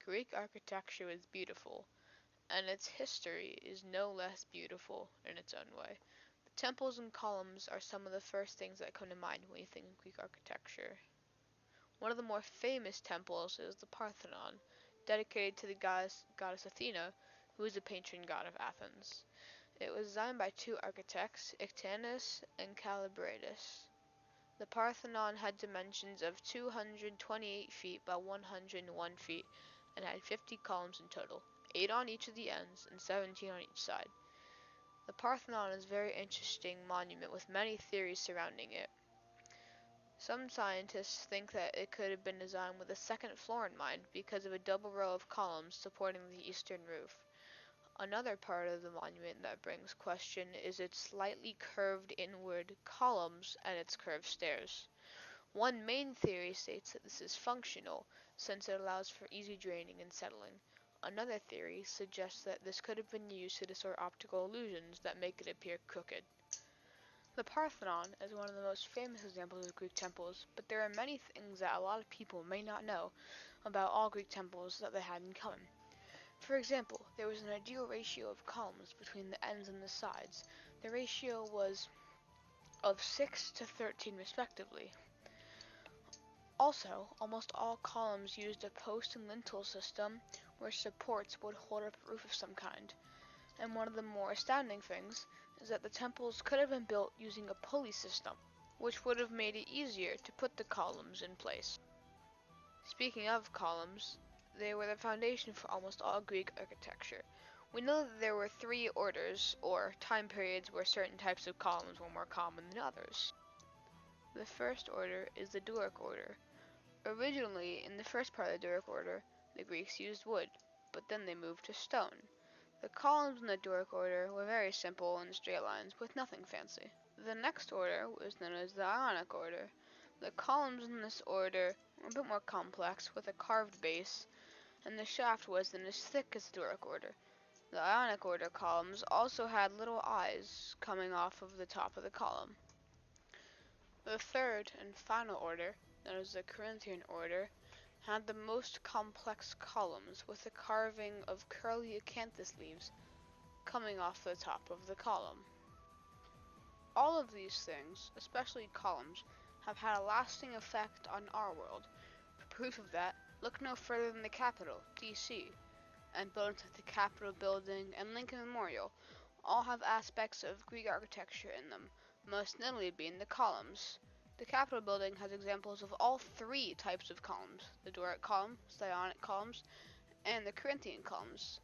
Greek architecture is beautiful, and its history is no less beautiful in its own way. The temples and columns are some of the first things that come to mind when you think of Greek architecture. One of the more famous temples is the Parthenon, dedicated to the goddess Athena, who is the patron god of Athens. It was designed by two architects, Ictanus and Calibratus. The Parthenon had dimensions of 228 feet by 101 feet and had 50 columns in total, 8 on each of the ends and 17 on each side. The Parthenon is a very interesting monument with many theories surrounding it. Some scientists think that it could have been designed with a second floor in mind because of a double row of columns supporting the eastern roof. Another part of the monument that brings question is its slightly curved inward columns and its curved stairs. One main theory states that this is functional, since it allows for easy draining and settling. Another theory suggests that this could have been used to distort optical illusions that make it appear crooked. The Parthenon is one of the most famous examples of Greek temples, but there are many things that a lot of people may not know about all Greek temples that they had in common. For example, there was an ideal ratio of columns between the ends and the sides. The ratio was of 6 to 13 respectively. Also, almost all columns used a post and lintel system where supports would hold up a roof of some kind. And one of the more astounding things is that the temples could have been built using a pulley system, which would have made it easier to put the columns in place. Speaking of columns, they were the foundation for almost all Greek architecture. We know that there were 3 orders, or time periods, where certain types of columns were more common than others. The first order is the Doric order. Originally, in the first part of the Doric order, the Greeks used wood, but then they moved to stone. The columns in the Doric order were very simple and straight lines, with nothing fancy. The next order was known as the Ionic order. The columns in this order were a bit more complex, with a carved base, and the shaft wasn't as thick as the Doric order. The Ionic order columns also had little eyes coming off of the top of the column. The third and final order, known as the Corinthian order, had the most complex columns, with a carving of curly acanthus leaves coming off the top of the column. All of these things, especially columns, have had a lasting effect on our world. For proof of that, look no further than the Capitol, D.C., and buildings like the Capitol Building and Lincoln Memorial all have aspects of Greek architecture in them, most notably being the columns. The Capitol Building has examples of all 3 types of columns, the Doric columns, the Ionic columns, and the Corinthian columns.